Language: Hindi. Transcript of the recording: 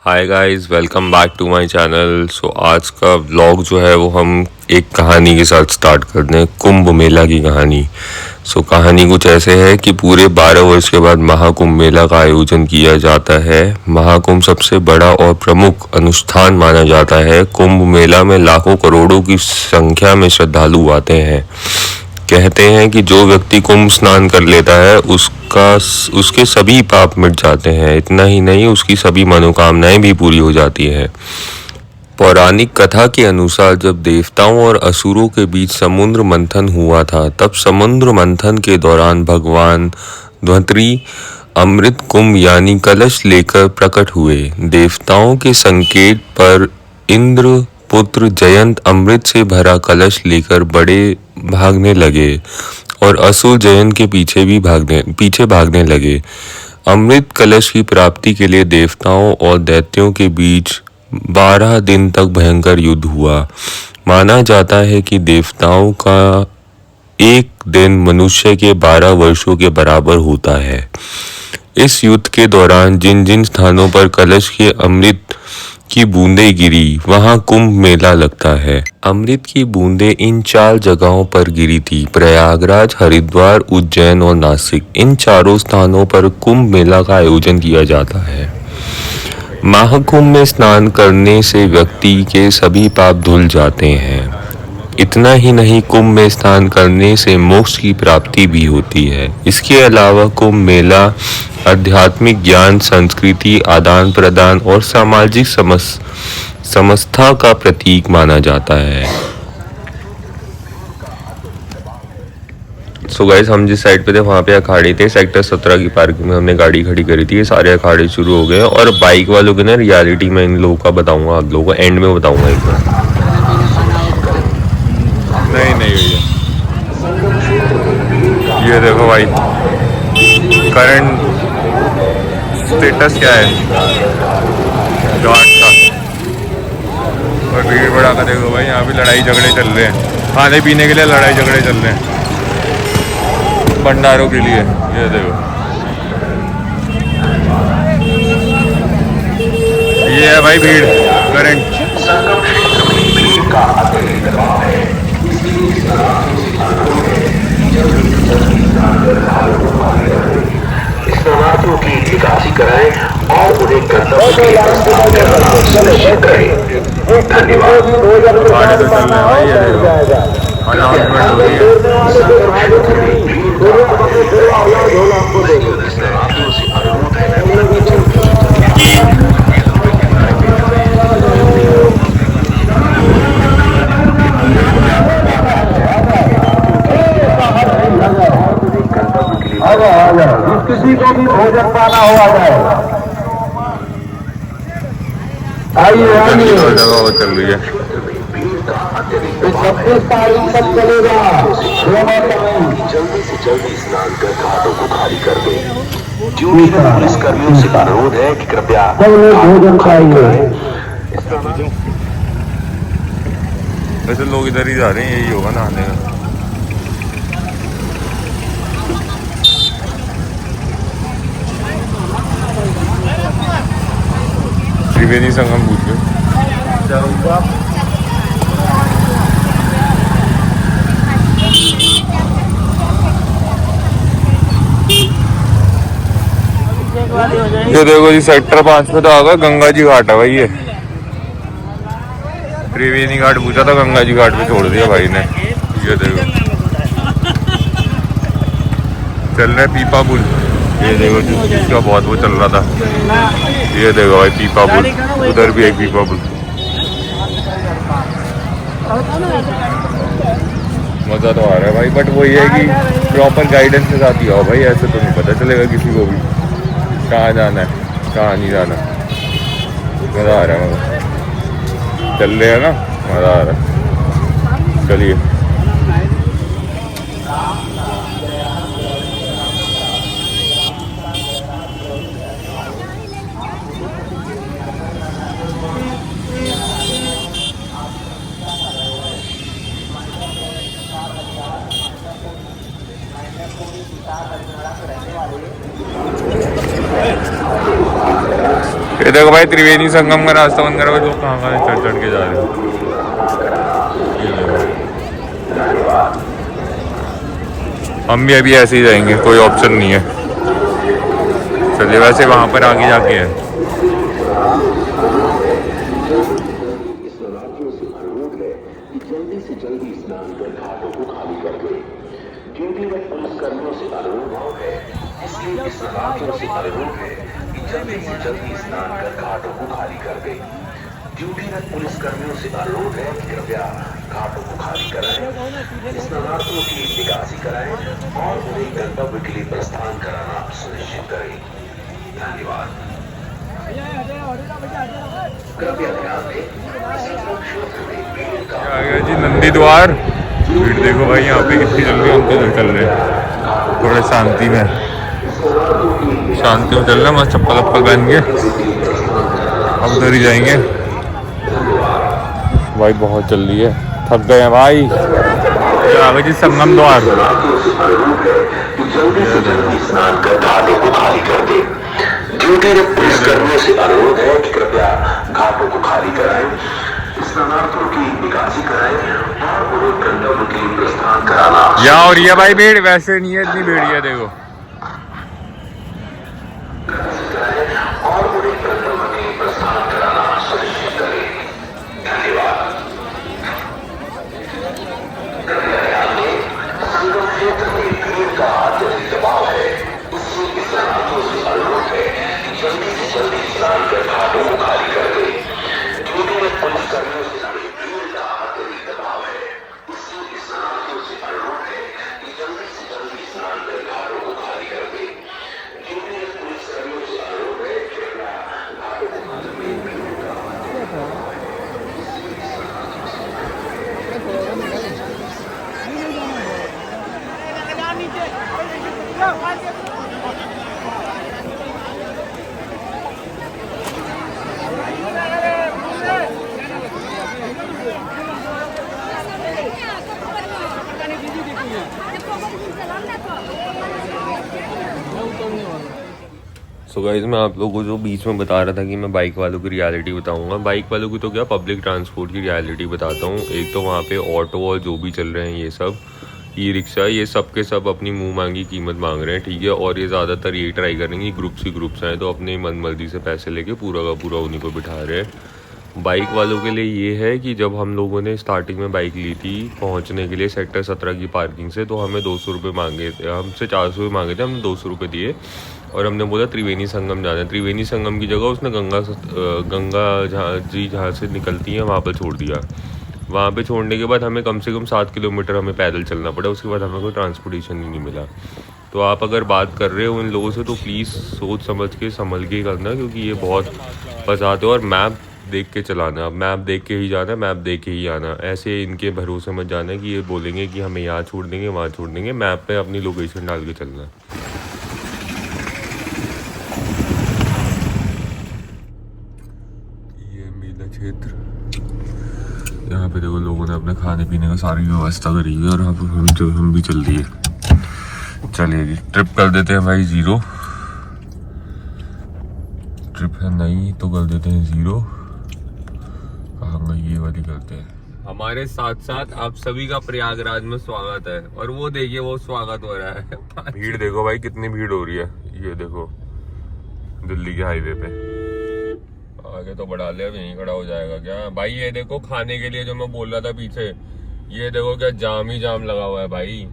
Hi guys, welcome back to my channel. So आज का व्लॉग जो है वो हम एक कहानी के साथ स्टार्ट करते हैं, कुंभ मेला की कहानी। कहानी कुछ ऐसे है कि पूरे 12 वर्ष के बाद महाकुंभ मेला का आयोजन किया जाता है। महाकुंभ सबसे बड़ा और प्रमुख अनुष्ठान माना जाता है। कुंभ मेला में लाखों करोड़ों की संख्या में श्रद्धालु आते हैं। कहते हैं कि जो व्यक्ति कुंभ स्नान कर लेता है उसके सभी पाप मिट जाते हैं। इतना ही नहीं, उसकी सभी मनोकामनाएं भी पूरी हो जाती है। पौराणिक कथा के अनुसार जब देवताओं और असुरों के बीच समुद्र मंथन हुआ था, तब समुद्र मंथन के दौरान भगवान धन्वंतरि अमृत कुंभ यानी कलश लेकर प्रकट हुए। देवताओं के संकेत पर इंद्र पुत्र जयंत अमृत से भरा कलश लेकर बड़े भागने लगे और असुर जयंत के पीछे भागने लगे। अमृत कलश की प्राप्ति के लिए देवताओं और दैत्यों के बीच 12 दिन तक भयंकर युद्ध हुआ। माना जाता है कि देवताओं का एक दिन मनुष्य के 12 वर्षों के बराबर होता है। इस युद्ध के दौरान जिन जिन स्थानों पर कलश के अमृत की बूंदें गिरी, वहां कुंभ मेला लगता है। अमृत की बूंदें इन 4 जगहों पर गिरी थी: प्रयागराज, हरिद्वार, उज्जैन और नासिक। इन चारों स्थानों पर कुंभ मेला का आयोजन किया जाता है। महाकुंभ में स्नान करने से व्यक्ति के सभी पाप धुल जाते हैं। इतना ही नहीं, कुंभ में स्नान करने से मोक्ष की प्राप्ति भी होती है। इसके अलावा कुंभ मेला आध्यात्मिक ज्ञान, संस्कृति आदान प्रदान और सामाजिक समस्था का प्रतीक माना जाता है। सो गाइस, हम जिस साइड पे थे वहाँ पे अखाड़े थे। सेक्टर 17 की पार्किंग में हमने गाड़ी खड़ी करी थी। ये सारे अखाड़े शुरू हो गए और बाइक वालों की ना रियलिटी में इन लोगों का बताऊंगा, आप लोगों को एंड में बताऊंगा एक बार। नहीं भैया, ये देखो भाई, करंट स्टेटस क्या है घाट का। और भीड़ भड़ा का देखो भाई, यहाँ भी लड़ाई झगड़े चल रहे हैं। खाने पीने के लिए लड़ाई झगड़े चल रहे हैं, भंडारों के लिए। ये देखो, ये है भाई भीड़, करंट। शरणार्थियों की निकासी कराएं और उन्हें गंतव्य के प्रस्थान कराना सुनिश्चित करें। धन्यवाद। गाड़ी तो चल रहे हैं भाई, ये देखो अनाउंसमेंट हो रही है। शरणार्थियों से अनुरोध है किसी को भी भोजन पाना हो आ जाए। आइए आइए, जगह चल रही है। 26 तारीख तक चलेगा। जल्दी से जल्दी स्नान कर घाटों को खाली कर दें। ड्यूटी में पुलिस कर्मियों से अनुरोध है कि कृपया भोजन खाइए। वैसे लोग इधर ही जा रहे हैं, यही होगा नहाने का। त्रिवेणी संगम पूछ लो। ये देखो जी, सेक्टर 5 पे तो आ गया गंगा जी घाट है भाई। ये त्रिवेणी घाट पूछा था, गंगा जी घाट पे छोड़ दिया भाई ने। ये देखो चल रहा है पीपा पुल। ये देखो जिसका बहुत वो चल रहा था। ये देखो भाई पीपा पुल, उधर भी एक पीपा पुल। मज़ा तो आ रहा है भाई, बट वो ये है कि प्रॉपर गाइडेंस के साथ ही आओ भाई, ऐसे तो नहीं पता चलेगा किसी को भी कहाँ जाना है कहाँ नहीं जाना। मज़ा आ रहा है, मज़ा चल रहे हैं ना, मज़ा आ रहा है। चलिए, ये देखो भाई त्रिवेणी संगम का रास्ता बंद करा हुआ है, लोग कहाँ कहाँ चढ़ चढ़ के जा रहे हैं। ये देखो हम भी अभी ऐसे ही जाएंगे, कोई ऑप्शन नहीं है। चलिए वैसे वहाँ पर आगे जाके है। जल्दी से जल्दी स्नान कर घाटों को खाली कर दे, क्योंकि वह पुलिसकर्मियों से अनुरोध है। इसलिए स्नानार्थियों से अनुरोध है कि जल्दी से जल्दी स्नान कर घाटों को खाली कर दे। ड्यूटीरत पुलिसकर्मियों से अनुरोध है कि कृपया घाटों को खाली कराएं, स्नानार्थियों की निकासी कराएं और उन्हें गंतव्य के लिए प्रस्थान कराना सुनिश्चित करें। धन्यवाद। कृपया ध्यान दें, आ गया जी नंदी द्वार। भीड़ देखो भाई यहाँ पे कितनी जल्दी हम तो चल रहे हैं, थोड़े शांति में चल रहे हैं। मस्त चप्पल वप्पल पहन के अब उधर ही जाएंगे। भाई बहुत जल्दी है, थक गए हैं भाई। आ गए जी संगम द्वार। स्नान कर घाटों को खाली कर दे। ड्यूटीरत पुलिसकर्मियों से अनुरोध है कि कृपया घाटों को खाली कराएं, स्नानार्थियों की निकासी कराएं और उन्हें गंतव्य के लिए प्रस्थान कराना। यहाँ और ये भाई भीड़ वैसे नहीं है, इतनी भीड़ है देखो। और उन्हें गंतव्य के लिए प्रस्थान कराना सुनिश्चित करें। धन्यवाद। संगम क्षेत्र में भीड़ का अत्यधिक दबाव है, इसलिए स्नानार्थियों से अनुरोध है कि जल्दी से जल्दी स्नान कर घाटों को खाली कर दे। ड्यूटीरत पुलिसकर्मियों से भीड़ का अत्यधिक दबाव है, इसलिए स्नानार्थियों से अनुरोध है कि जल्दी से जल्दी स्नान कर घाटों को खाली कर दे। ड्यूटीरत पुलिसकर्मियों से अनुरोध है कि कृपया घाटों को खाली करें। भीड़ का अत्यधिक दबाव है, इसलिए स्नानार्थियों से सो गाइस मैं आप लोगों को जो बीच में बता रहा था कि मैं बाइक वालों की रियलिटी बताऊंगा, बाइक वालों की तो क्या पब्लिक ट्रांसपोर्ट की रियलिटी बताता हूँ। एक तो वहाँ पे ऑटो और जो भी चल रहे हैं ये सब ई रिक्शा, ये सब के सब अपनी मुंह मांगी कीमत मांग रहे हैं, ठीक है। और ये ज़्यादातर ये ट्राई करेंगे, ग्रुप्स ही ग्रुप्स हैं तो अपनी मनमर्जी से पैसे लेके पूरा का पूरा उन्हीं को बिठा रहे हैं। बाइक वालों के लिए ये है कि जब हम लोगों ने स्टार्टिंग में बाइक ली थी पहुंचने के लिए सेक्टर 17 की पार्किंग से, तो हमें 200 रुपये मांगे थे, हमसे 400 रुपये मांगे थे, हमने 200 रुपये दिए और हमने बोला त्रिवेणी संगम जाना है। त्रिवेणी संगम की जगह उसने गंगा जहाँ से निकलती है वहाँ पर छोड़ दिया। वहाँ पे छोड़ने के बाद हमें कम से कम 7 किलोमीटर हमें पैदल चलना पड़ा, उसके बाद हमें कोई ट्रांसपोर्टेशन ही नहीं मिला। तो आप अगर बात कर रहे हो इन लोगों से तो प्लीज़ सोच समझ के संभल के करना, क्योंकि ये बहुत फंसाते हो। और मैप देख के चलाना, मैप देख के ही जाना, मैप देख के ही आना। ऐसे इनके भरोसे मत जाना कि ये बोलेंगे कि हमें यहाँ छोड़ देंगे वहाँ छोड़ देंगे। मैप पे अपनी लोकेशन डाल के चलना। ये मेला क्षेत्र, यहाँ पे देखो लोगों ने अपने खाने पीने का सारी व्यवस्था करी है और यहाँ पर हम भी चल दिए। चलिए जी ट्रिप कर देते हैं भाई 0। ट्रिप है नहीं तो कर देते हैं 0। कहाँ ये वाली करते हैं। हमारे साथ साथ आप सभी का प्रयागराज में स्वागत है और वो देखिए वो स्वागत हो रहा है। भीड़ देखो भाई कितनी भीड़ हो रही है। ये देखो दिल्ली के हाईवे पे आगे तो बढ़ा ले, अब यहीं खड़ा हो जाएगा क्या भाई। ये देखो खाने के लिए जो मैं बोल रहा था पीछे, ये देखो क्या जाम ही जाम लगा हुआ है भाई।